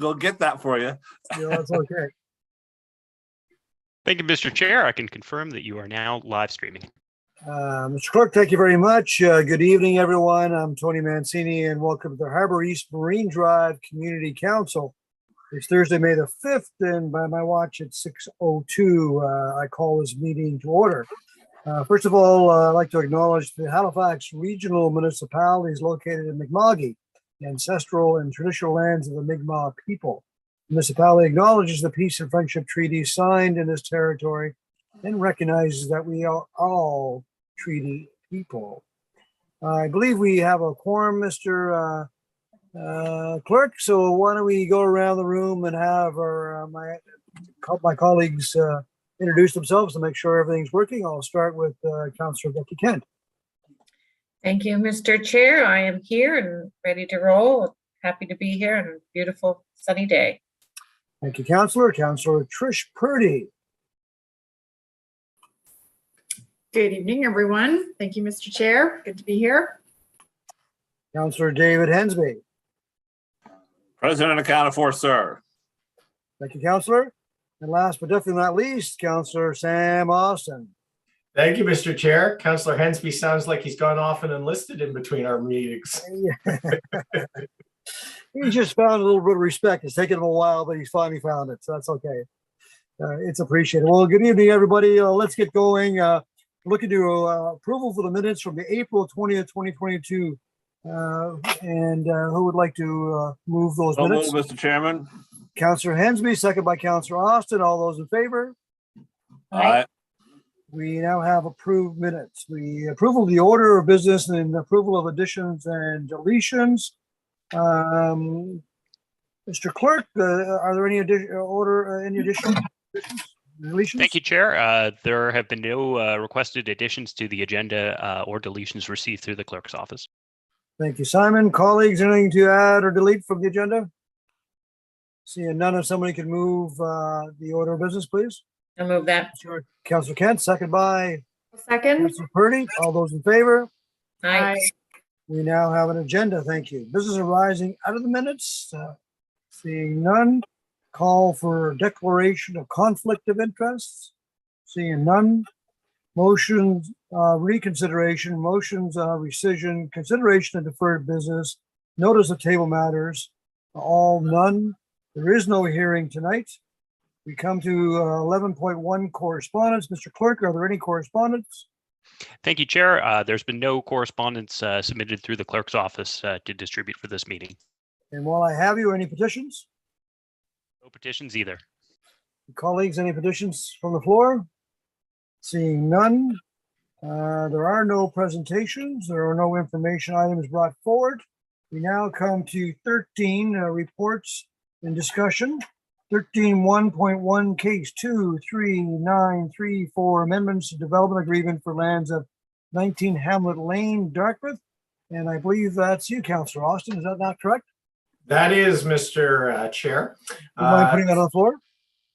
go get that for you. Yeah, that's okay. Thank you, Mr. Chair. I can confirm that you are now live streaming. Mr. Clerk, thank you very much. Good evening, everyone. I'm Tony Mancini, and welcome to the Harbour East Marine Drive Community Council. It's Thursday, May the 5th, and by my watch, it's 6:02. I call this meeting to order. First of all, I'd like to acknowledge the Halifax Regional Municipality is located in Mi'kma'ki, the ancestral and traditional lands of the Mi'kmaq people. The municipality acknowledges the peace and friendship treaties signed in this territory and recognizes that we are all treaty people. I believe we have a quorum, Mr. Clerk, so why don't we go around the room and have my colleagues introduce themselves to make sure everything's working. I'll start with Councillor Becky Kent. Thank you, Mr. Chair. I am here and ready to roll. Happy to be here on a beautiful sunny day. Thank you, Councillor. Councillor Trish Purdy. Good evening, everyone. Thank you, Mr. Chair. Good to be here. Councillor David Hensby. President accounted for, sir. Thank you, Councillor. And last but definitely not least, Councillor Sam Austin. Thank you, Mr. Chair. Councillor Hensby sounds like he's gone off and enlisted in between our meetings. He just found a little bit of respect. It's taken him a while, but he's finally found it, so that's okay. It's appreciated. Well, good evening, everybody. Let's get going. Looking to approval for the minutes from the April 20th, 2022. And who would like to move those minutes? Move, Mr. Chairman. Councillor Hensby, second by Councillor Austin. All those in favor? Aye. We now have approved minutes. The approval of the order of business and approval of additions and deletions. Mr. Clerk, are there any additions? Deletions? Thank you, Chair. There have been no requested additions to the agenda or deletions received through the clerk's office. Thank you, Simon. Colleagues, anything to add or delete from the agenda? Seeing none, if somebody could move the order of business, please. I'll move that. Sure. Councillor Kent, second by Second. Councillor Purdy. All those in favor? Aye. We now have an agenda. Thank you. Business arising out of the minutes. Seeing none. Call for declaration of conflict of interests. Seeing none. Motions, reconsideration, motions, rescission, consideration of deferred business, notice of table matters, all none. There is no hearing tonight. We come to 11.1 correspondence. Mr. Clerk, are there any correspondence? Thank you, Chair. There's been no correspondence submitted through the clerk's office to distribute for this meeting. And while I have you, any petitions? No petitions either. Colleagues, any petitions from the floor? Seeing none. There are no presentations. There are no information items brought forward. We now come to 13 reports and discussion. 13.1.1 case 23934 amendments to development agreement for lands of 19 Hamlet Lane, Dartmouth. And I believe that's you, Councillor Austin. Is that not correct? That is, Mr. Chair. Do you mind putting that on the floor?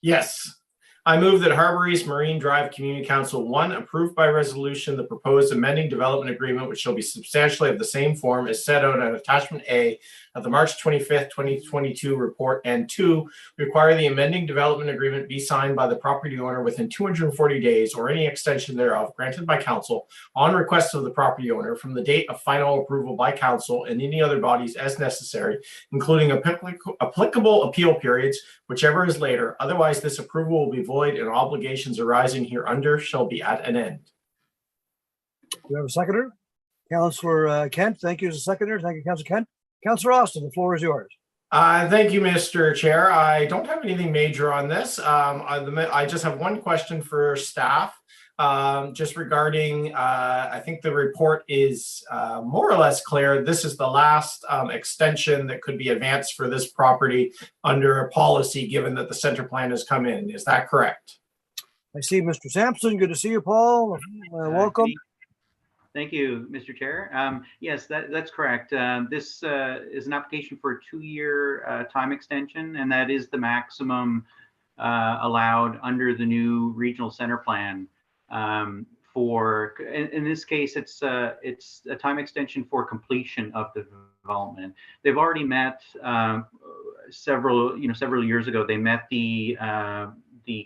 Yes. I move that Harbour East Marine Drive Community Council 1 approve by resolution the proposed amending development agreement, which shall be substantially of the same form as set out on attachment A of the March 25th, 2022 report, and 2, require the amending development agreement be signed by the property owner within 240 days or any extension thereof granted by council on request of the property owner from the date of final approval by council and any other bodies as necessary, including applicable appeal periods, whichever is later. Otherwise, this approval will be void and obligations arising hereunder shall be at an end. Do we have a seconder? Councillor Kent, thank you as a seconder. Thank you, Councillor Kent. Councillor Austin, the floor is yours. Thank you, Mr. Chair. I don't have anything major on this. I just have one question for staff, just regarding, I think the report is more or less clear. This is the last extension that could be advanced for this property under a policy, given that the center plan has come in. Is that correct? I see Mr. Sampson. Good to see you, Paul. Welcome. Thank you, Mr. Chair. Yes, that's correct. This is an application for a 2-year time extension, and that is the maximum allowed under the new regional center plan for, in this case, it's a time extension for completion of the development. They've already met several years ago. They met the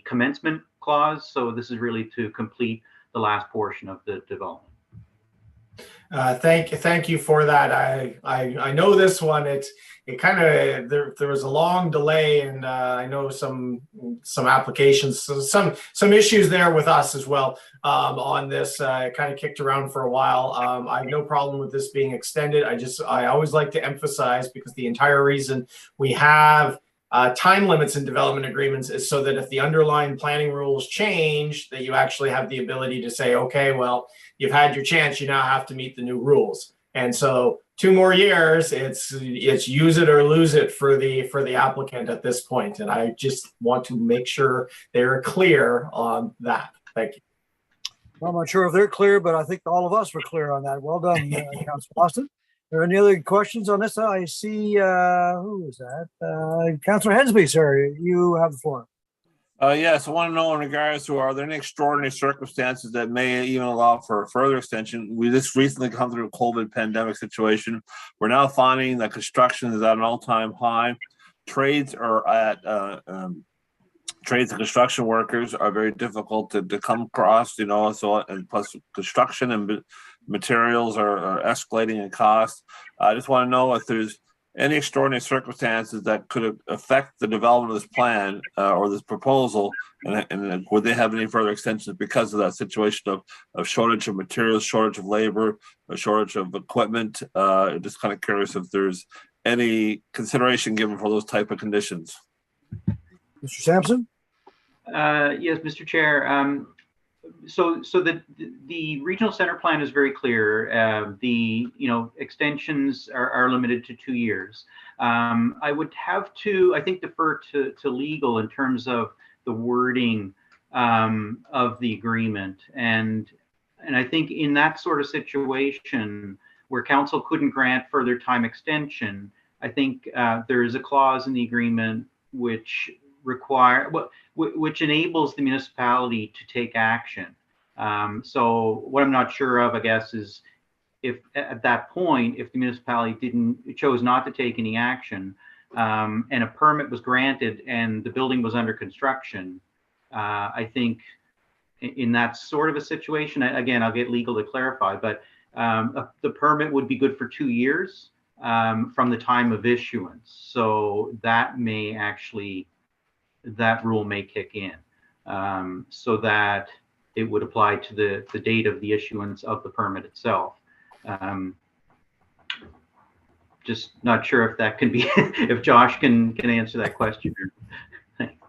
commencement clause. So this is really to complete the last portion of the development. Thank you for that. I know this one. It kind of there was a long delay, and I know some applications, some issues there with us as well on this. Kind of kicked around for a while. I have no problem with this being extended. I always like to emphasize, because the entire reason we have time limits in development agreements is so that if the underlying planning rules change, that you actually have the ability to say, okay, well, you've had your chance, you now have to meet the new rules. And so 2 more years, it's use it or lose it for the applicant at this point. And I just want to make sure they're clear on that. Thank you. Well, I'm not sure if they're clear, but I think all of us were clear on that. Well done, Councilor Austin. Are there any other questions on this? I see, who is that? Councilor Hensby, sir, you have the floor. Yes, I want to know in regards to, are there any extraordinary circumstances that may even allow for a further extension? We just recently come through a COVID pandemic situation. We're now finding that construction is at an all-time high. Trades are at trades and construction workers are very difficult to come across, so, and plus construction and materials are escalating in cost. I just want to know if there's any extraordinary circumstances that could affect the development of this plan or this proposal, and would they have any further extensions because of that situation of shortage of materials, shortage of labor, a shortage of equipment? Just kind of curious if there's any consideration given for those type of conditions. Mr. Sampson? Yes, Mr. Chair. So the regional center plan is very clear. The extensions are limited to 2 years. I would have to, I think, defer to legal in terms of the wording of the agreement, and I think in that sort of situation where council couldn't grant further time extension, I think there is a clause in the agreement which which enables the municipality to take action. So what I'm not sure of, I guess, is if at that point, if the municipality chose not to take any action, and a permit was granted and the building was under construction, I think in that sort of a situation, again, I'll get legal to clarify, but the permit would be good for 2 years from the time of issuance. So that may actually, that rule may kick in, so that it would apply to the date of the issuance of the permit itself. Just not sure if that can be, if Josh can answer that question.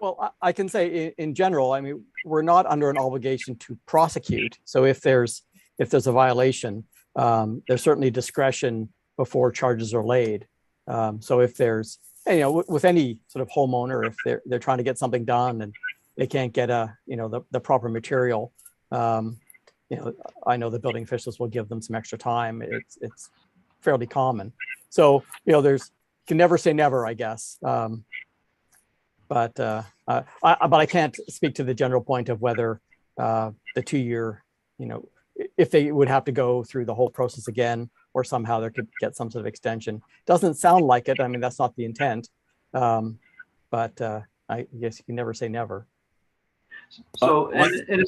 Well, I can say in general, I mean, we're not under an obligation to prosecute. So if there's a violation, there's certainly discretion before charges are laid. So if there's, with any sort of homeowner, if they're trying to get something done and they can't get the proper material, I know the building officials will give them some extra time. It's fairly common. So there's, you can never say never, I guess. But I can't speak to the general point of whether the 2 year, if they would have to go through the whole process again, or somehow there could get some sort of extension. Doesn't sound like it. I mean, that's not the intent. But I guess you can never say never. So and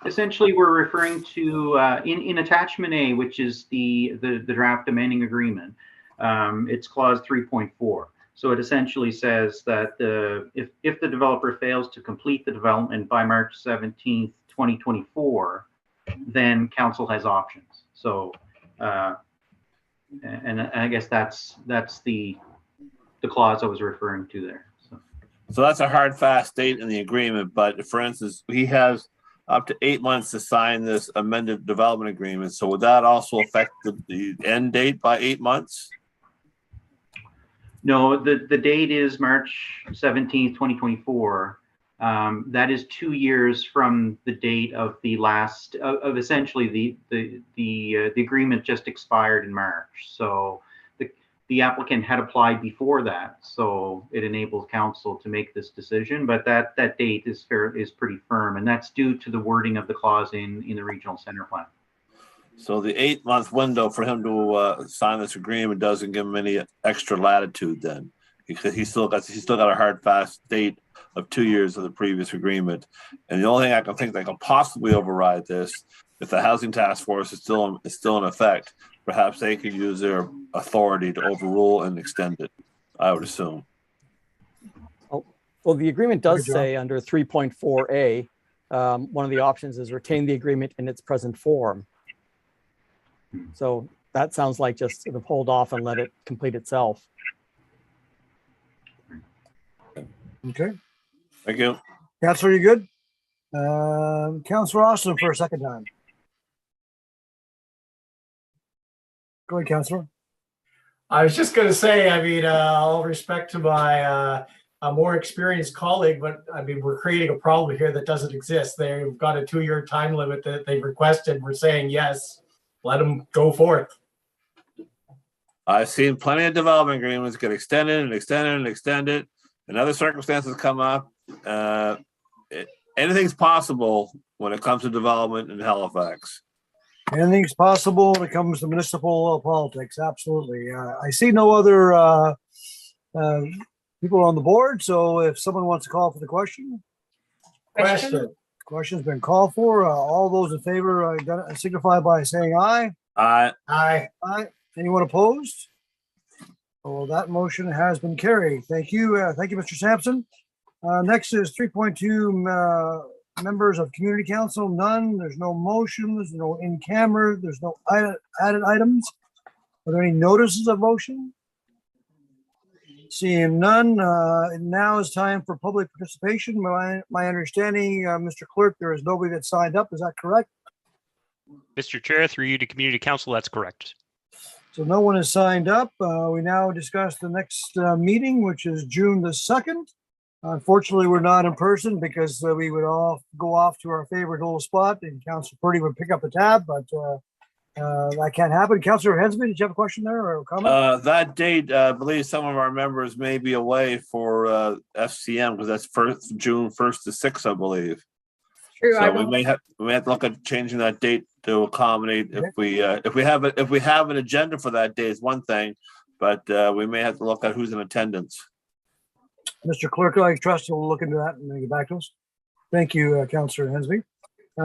essentially we're referring to in attachment A, which is the draft amending agreement. It's clause 3.4. So it essentially says that if the developer fails to complete the development by March 17th, 2024, then council has options. So and I guess that's the clause I was referring to there. So that's a hard, fast date in the agreement. But for instance, he has up to 8 months to sign this amended development agreement. So would that also affect the end date by 8 months? No, the date is March 17th, 2024. That is 2 years from the date of the last of essentially the agreement just expired in March. So the applicant had applied before that, so it enables council to make this decision. But that date is pretty firm, and that's due to the wording of the clause in the regional center plan. So the 8-month window for him to sign this agreement doesn't give him any extra latitude then, because he's still got a hard fast date of 2 years of the previous agreement. And the only thing I can think that can possibly override this, if the housing task force is still in effect, perhaps they could use their authority to overrule and extend it, I would assume. Well, the agreement does say under 3.4A, one of the options is retain the agreement in its present form. So that sounds like just sort of hold off and let it complete itself. Okay. Thank you. Counselor, you good? Counselor Austin for a second time. Go ahead, Counselor. I was just going to say, I mean, all respect to my a more experienced colleague, but I mean, we're creating a problem here that doesn't exist. They've got a 2-year time limit that they've requested. We're saying yes, let them go forth. I've seen plenty of development agreements get extended and extended and extended, and other circumstances come up. Anything's possible when it comes to development in Halifax. Anything's possible when it comes to municipal politics. Absolutely. I see no other people on the board. So if someone wants to call for the question. Question's been called for. All those in favor signify by saying aye. Aye. Aye. Aye. Anyone opposed? Well, that motion has been carried. Thank you. Thank you, Mr. Sampson. Next is 3.2 members of community council. None. There's no motions. No in camera. There's no added items. Are there any notices of motion? Seeing none. Now is time for public participation. My understanding, Mr. Clerk, there is nobody that signed up. Is that correct? Mr. Chair, through you to community council, that's correct. So no one has signed up. We now discuss the next meeting, which is June the 2nd. Unfortunately, we're not in person because we would all go off to our favorite little spot and Councilor Purdy would pick up the tab, but that can't happen. Councilor Hensby, did you have a question there or a comment? That date, I believe some of our members may be away for FCM because that's June 1st to 6th, I believe. True. So we may have to look at changing that date to accommodate if we have an agenda for that day is one thing, but we may have to look at who's in attendance. Mr. Clerk, I trust you'll look into that and get back to us. Thank you, Councilor Hensby.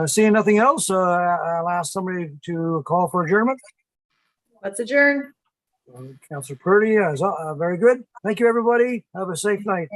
Seeing nothing else, I'll ask somebody to call for adjournment. Let's adjourn. Councilor Purdy, very good. Thank you, everybody. Have a safe night.